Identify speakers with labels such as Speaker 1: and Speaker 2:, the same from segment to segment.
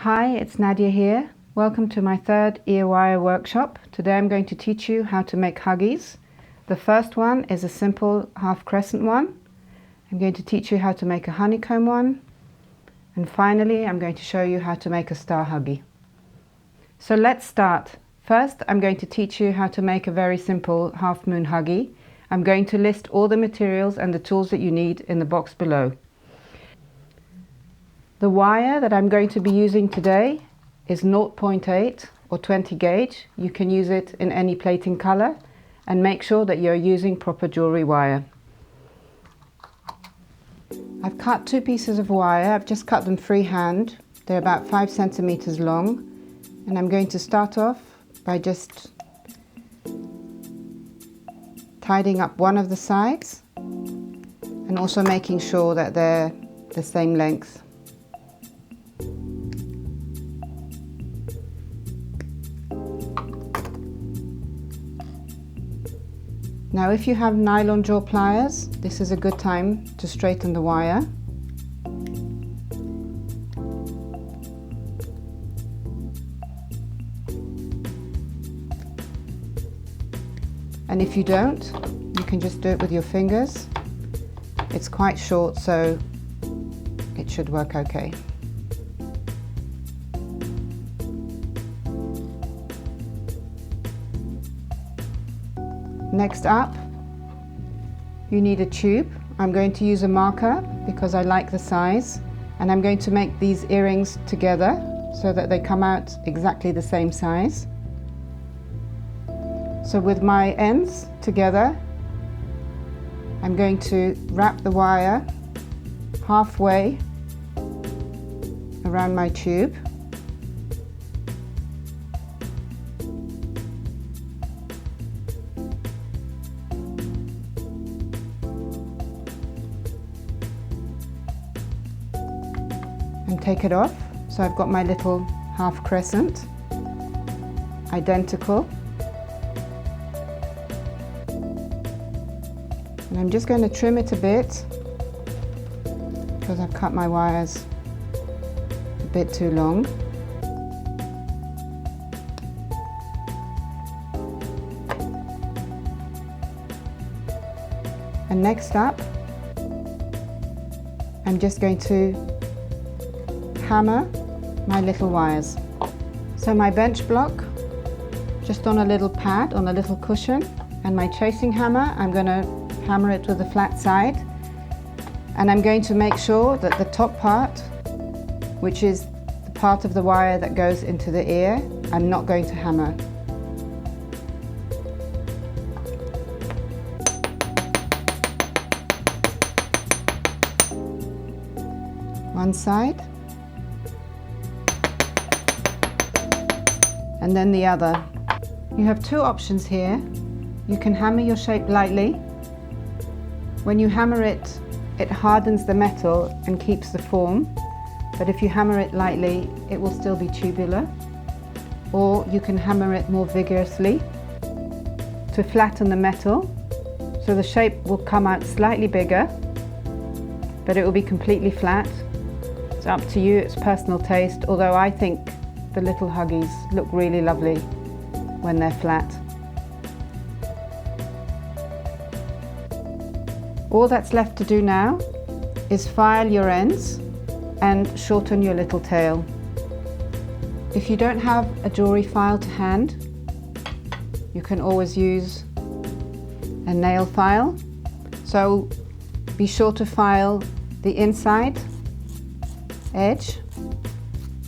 Speaker 1: Hi, it's Nadia here. Welcome to my third ear wire workshop. Today I'm going to teach you how to make huggies. The first one is a simple half crescent one. I'm going to teach you how to make a honeycomb one. And finally, I'm going to show you how to make a star huggie. So let's start. First, I'm going to teach you how to make a very simple half moon huggie. I'm going to list all the materials and the tools that you need in the box below. The wire that I'm going to be using today is 0.8 or 20 gauge. You can use it in any plating color, and make sure that you're using proper jewelry wire. I've cut two pieces of wire. I've just cut them freehand. They're about 5 centimeters long, and I'm going to start off by just tidying up one of the sides and also making sure that they're the same length. Now, if you have nylon jaw pliers, this is a good time to straighten the wire. And if you don't, you can just do it with your fingers. It's quite short, so it should work okay. Next up, you need a tube. I'm going to use a marker because I like the size, and I'm going to make these earrings together so that they come out exactly the same size. So with my ends together, I'm going to wrap the wire halfway around my tube. And take it off. So I've got my little half crescent, identical. And I'm just going to trim it a bit because I've cut my wires a bit too long. And next up, I'm just going to hammer my little wires. So my bench block, just on a little pad, on a little cushion, and my chasing hammer, I'm going to hammer it with a flat side, and I'm going to make sure that the top part, which is the part of the wire that goes into the ear, I'm not going to hammer. One side, and then the other. You have two options here. You can hammer your shape lightly. When you hammer it, it hardens the metal and keeps the form, but if you hammer it lightly, it will still be tubular. Or you can hammer it more vigorously to flatten the metal, so the shape will come out slightly bigger, but it will be completely flat. It's up to you, it's personal taste, although I think the little huggies look really lovely when they're flat. All that's left to do now is file your ends and shorten your little tail. If you don't have a jewelry file to hand, you can always use a nail file. So be sure to file the inside edge.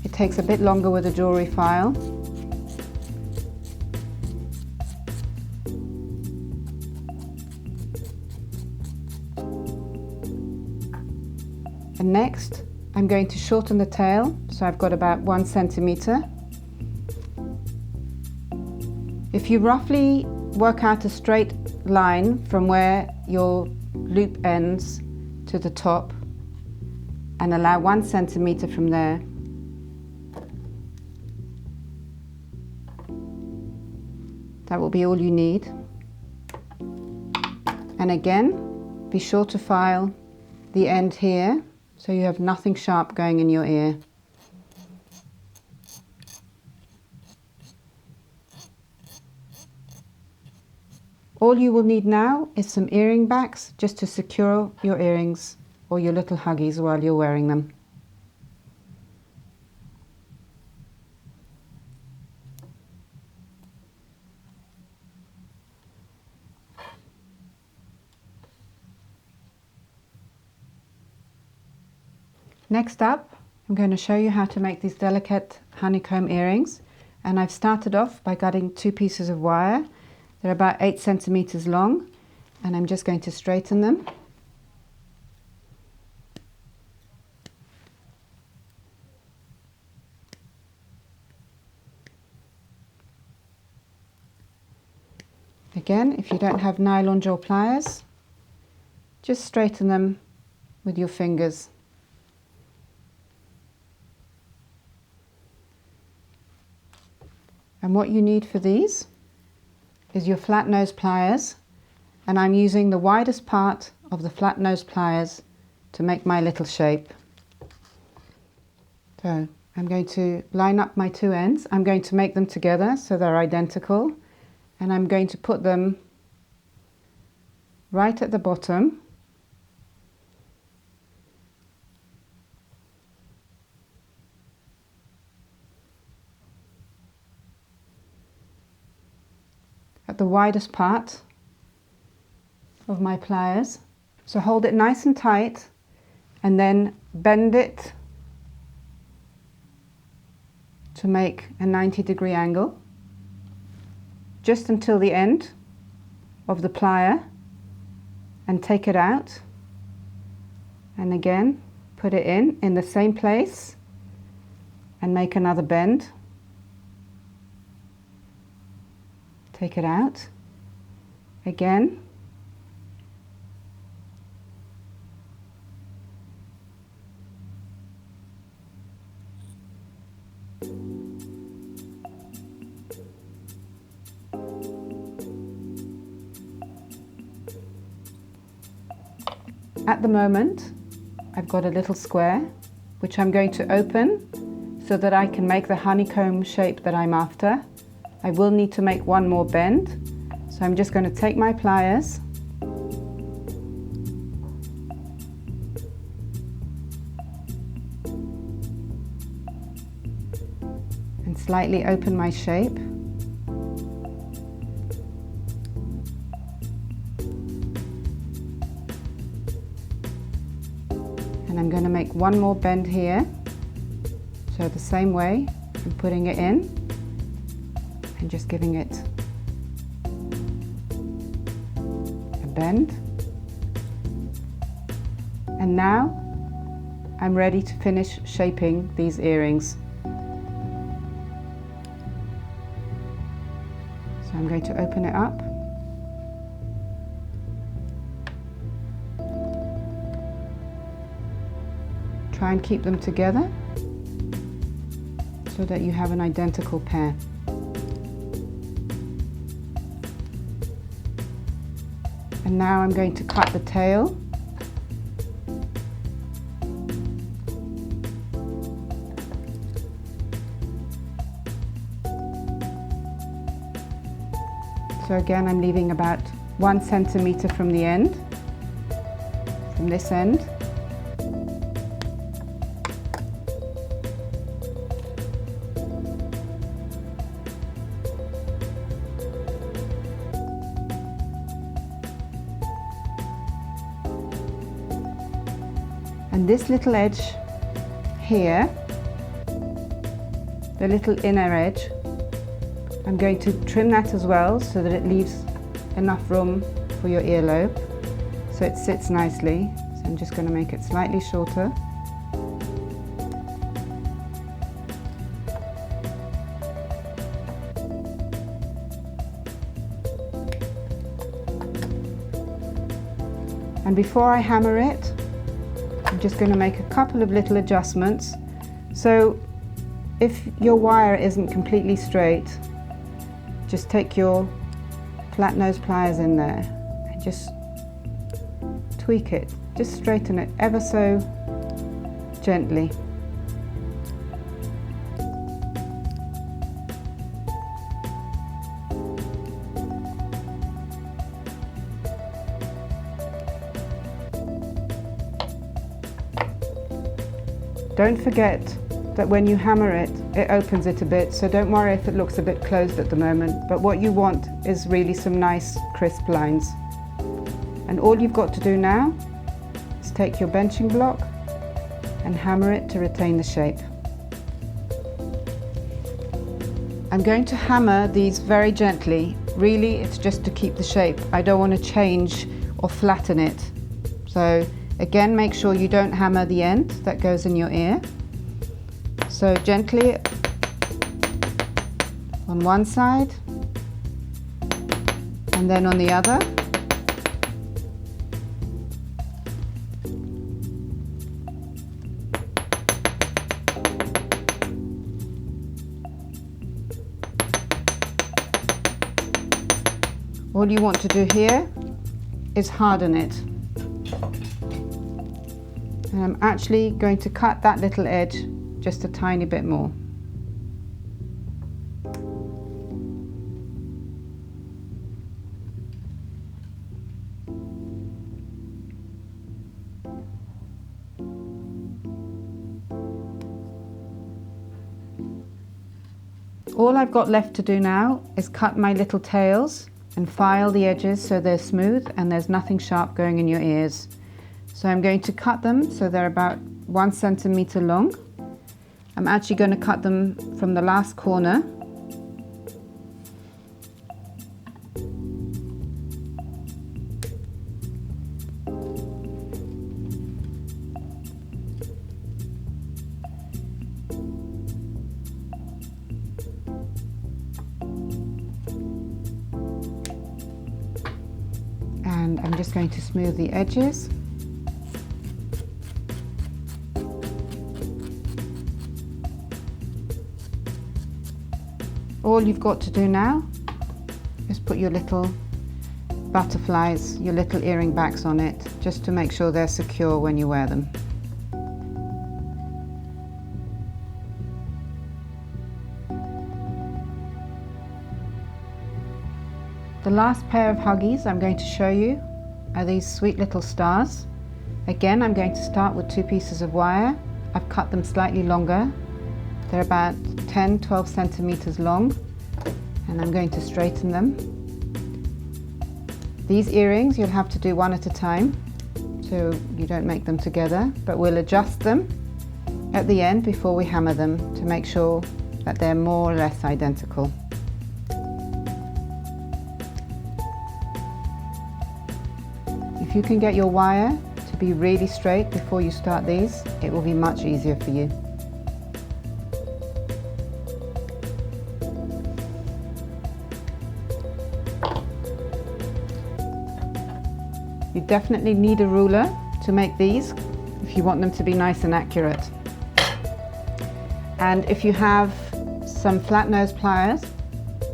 Speaker 1: It takes a bit longer with a jewelry file. And next, I'm going to shorten the tail, so I've got about 1 centimeter. If you roughly work out a straight line from where your loop ends to the top and allow 1 centimeter from there, that will be all you need. And again, be sure to file the end here so you have nothing sharp going in your ear. All you will need now is some earring backs just to secure your earrings or your little huggies while you're wearing them. Next up, I'm going to show you how to make these delicate honeycomb earrings, and I've started off by cutting 2 pieces of wire. They're about 8 centimeters long, and I'm just going to straighten them. Again, if you don't have nylon jaw pliers, just straighten them with your fingers. And what you need for these is your flat nose pliers, and I'm using the widest part of the flat nose pliers to make my little shape. So I'm going to line up my 2 ends. I'm going to make them together so they're identical, and I'm going to put them right at the bottom. At the widest part of my pliers. So hold it nice and tight and then bend it to make a 90-degree angle just until the end of the plier, and take it out, and again put it in the same place and make another bend. Take it out again, at the moment I've got a little square which I'm going to open so that I can make the honeycomb shape that I'm after. I will need to make one more bend, so I'm just going to take my pliers and slightly open my shape. And I'm going to make one more bend here, so the same way I'm putting it in and just giving it a bend. And now I'm ready to finish shaping these earrings. So I'm going to open it up. Try and keep them together so that you have an identical pair. And now I'm going to cut the tail. So again, I'm leaving about 1 centimeter from the end, from this end. And this little edge here, the little inner edge, I'm going to trim that as well so that it leaves enough room for your earlobe so it sits nicely. So I'm just going to make it slightly shorter. And before I hammer it, I'm just going to make a couple of little adjustments. So if your wire isn't completely straight, just take your flat nose pliers in there and just tweak it. Just straighten it ever so gently. Don't forget that when you hammer it, it opens it a bit, so don't worry if it looks a bit closed at the moment, but what you want is really some nice crisp lines. And all you've got to do now is take your benching block and hammer it to retain the shape. I'm going to hammer these very gently. Really, it's just to keep the shape. I don't want to change or flatten it. So again, make sure you don't hammer the end that goes in your ear. So gently on one side and then on the other. All you want to do here is harden it. And I'm actually going to cut that little edge just a tiny bit more. All I've got left to do now is cut my little tails and file the edges so they're smooth and there's nothing sharp going in your ears. So I'm going to cut them so they're about 1 centimeter long. I'm actually going to cut them from the last corner. And I'm just going to smooth the edges. All you've got to do now is put your little butterflies, your little earring backs on it, just to make sure they're secure when you wear them. The last pair of huggies I'm going to show you are these sweet little stars. Again, I'm going to start with 2 pieces of wire. I've cut them slightly longer. They're about 10-12 centimeters long, and I'm going to straighten them. These earrings you'll have to do one at a time so you don't make them together, but we'll adjust them at the end before we hammer them to make sure that they're more or less identical. If you can get your wire to be really straight before you start these, it will be much easier for you. You definitely need a ruler to make these if you want them to be nice and accurate. And if you have some flat nose pliers,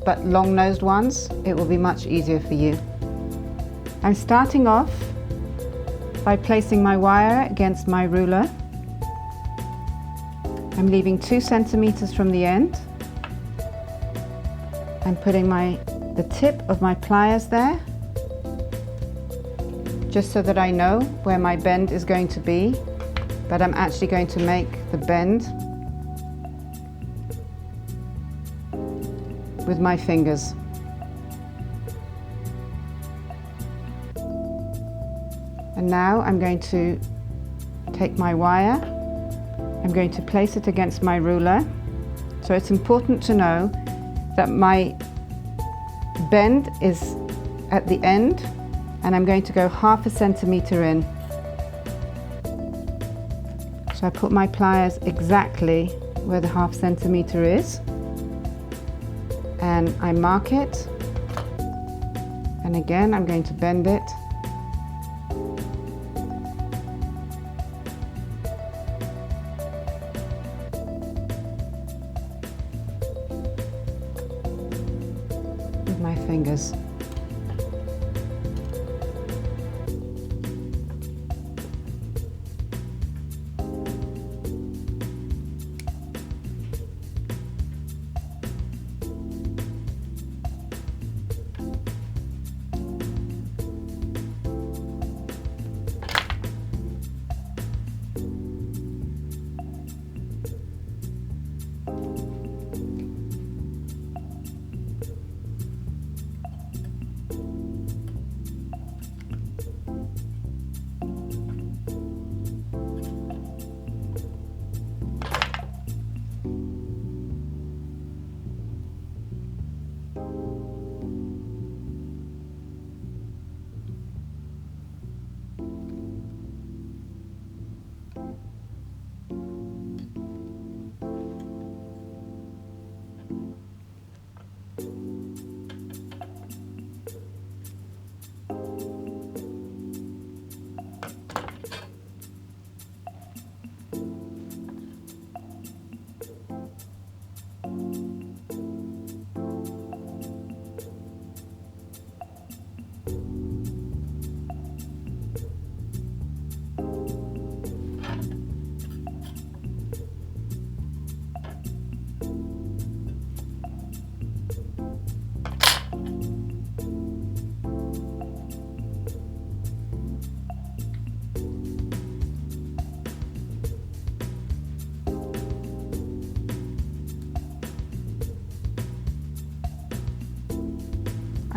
Speaker 1: but long nosed ones, it will be much easier for you. I'm starting off by placing my wire against my ruler. I'm leaving 2 centimeters from the end and putting the tip of my pliers there, just so that I know where my bend is going to be, but I'm actually going to make the bend with my fingers. And now I'm going to take my wire, I'm going to place it against my ruler. So it's important to know that my bend is at the end, and I'm going to go 1/2 centimeter in. So I put my pliers exactly where the 1/2 centimeter is, and I mark it, and again I'm going to bend it. With my fingers.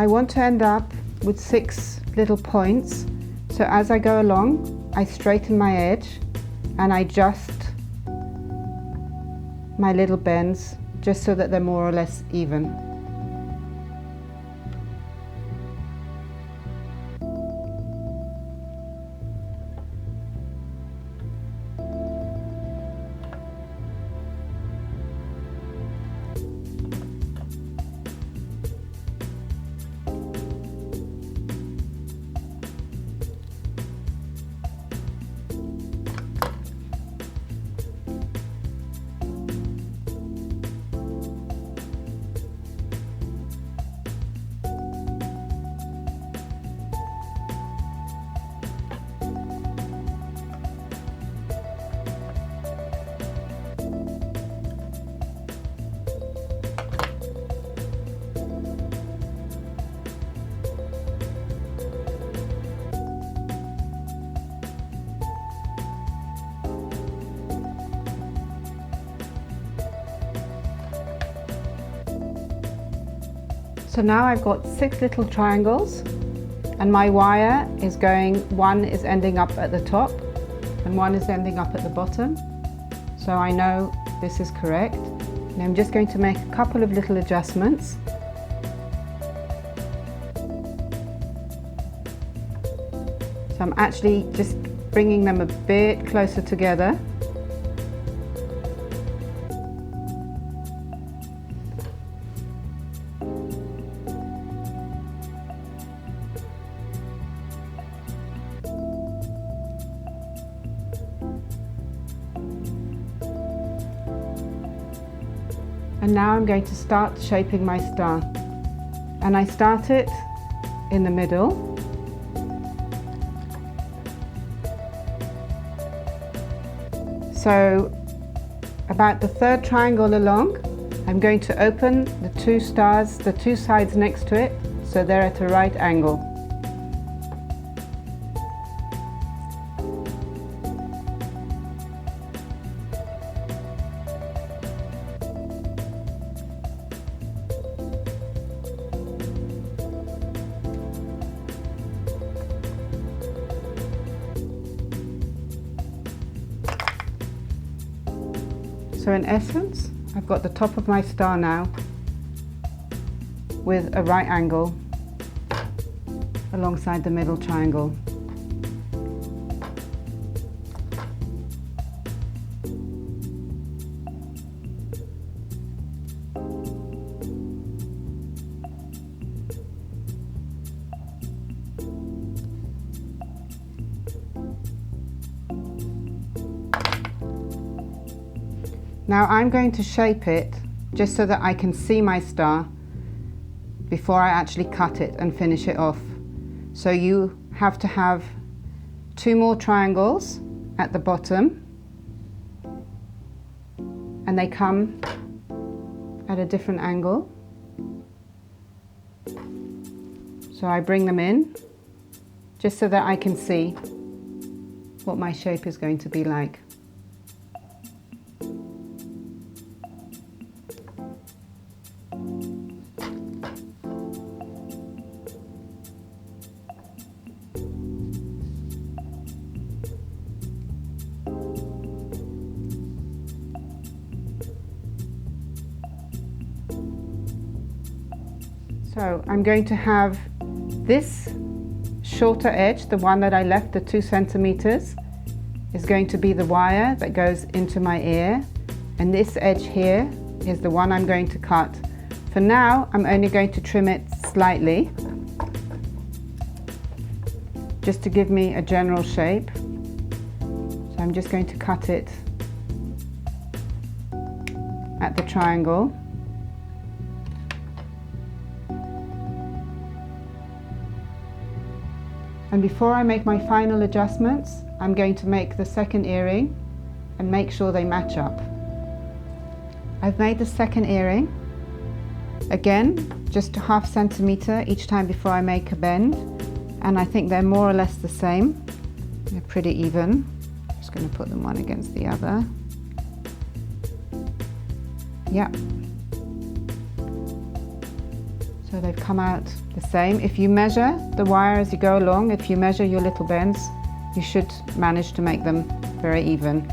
Speaker 1: I want to end up with 6 little points, so as I go along I straighten my edge and I adjust my little bends just so that they're more or less even. So now I've got 6 little triangles and my wire is going, one is ending up at the top and one is ending up at the bottom. So I know this is correct. And I'm just going to make a couple of little adjustments. So I'm actually just bringing them a bit closer together. And now I'm going to start shaping my star. And I start it in the middle. So about the 3rd triangle along, I'm going to open the 2 stars, the 2 sides next to it, so they're at a right angle. So in essence, I've got the top of my star now with a right angle alongside the middle triangle. Now I'm going to shape it just so that I can see my star before I actually cut it and finish it off. So you have to have 2 more triangles at the bottom and they come at a different angle. So I bring them in just so that I can see what my shape is going to be like. So I'm going to have this shorter edge, the one that I left, the 2 centimeters, is going to be the wire that goes into my ear, and this edge here is the one I'm going to cut. For now, I'm only going to trim it slightly, just to give me a general shape. So I'm just going to cut it at the triangle. And before I make my final adjustments, I'm going to make the 2nd earring and make sure they match up. I've made the 2nd earring, again, just a ½ centimeter each time before I make a bend, and I think they're more or less the same. They're pretty even. I'm just going to put them one against the other. Yeah. So they've come out the same. If you measure the wire as you go along, if you measure your little bends, you should manage to make them very even.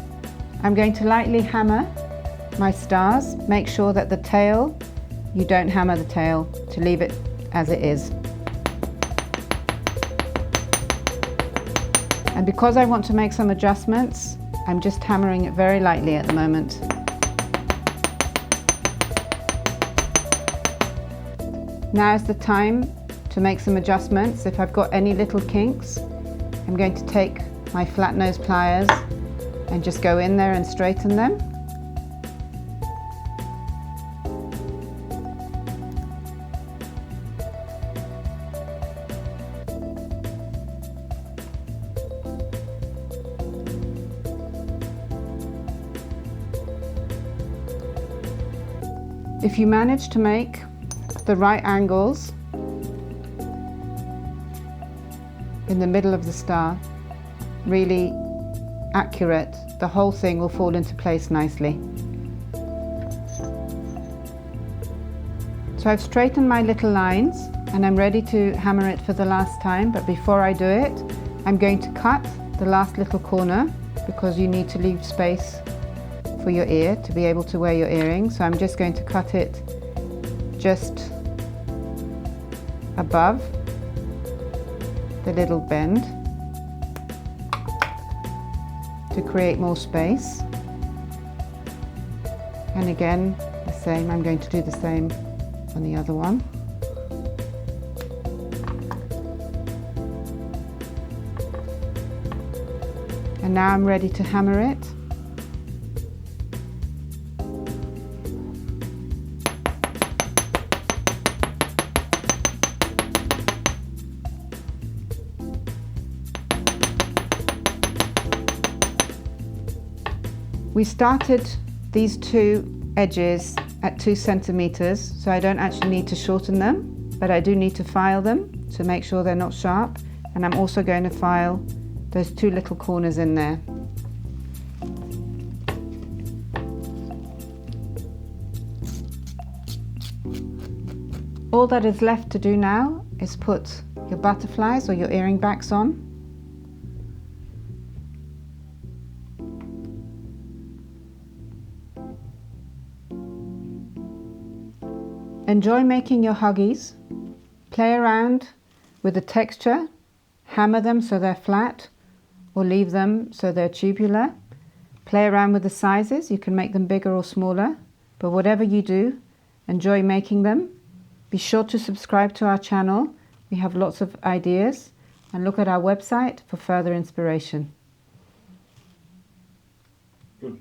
Speaker 1: I'm going to lightly hammer my stars. Make sure that the tail, you don't hammer the tail, to leave it as it is. And because I want to make some adjustments, I'm just hammering it very lightly at the moment. Now is the time to make some adjustments. If I've got any little kinks, I'm going to take my flat nose pliers and just go in there and straighten them. If you manage to make the right angles in the middle of the star, really accurate, the whole thing will fall into place nicely. So I've straightened my little lines and I'm ready to hammer it for the last time, but before I do it, I'm going to cut the last little corner because you need to leave space for your ear to be able to wear your earrings. So I'm just going to cut it just above the little bend to create more space. And again, the same, I'm going to do the same on the other one. And now I'm ready to hammer it. We started these two edges at 2 centimeters, so I don't actually need to shorten them, but I do need to file them to make sure they're not sharp. And I'm also going to file those 2 little corners in there. All that is left to do now is put your butterflies or your earring backs on. Enjoy making your huggies. Play around with the texture, hammer them so they're flat or leave them so they're tubular. Play around with the sizes, you can make them bigger or smaller, but whatever you do, enjoy making them. Be sure to subscribe to our channel, we have lots of ideas, and look at our website for further inspiration.
Speaker 2: Good.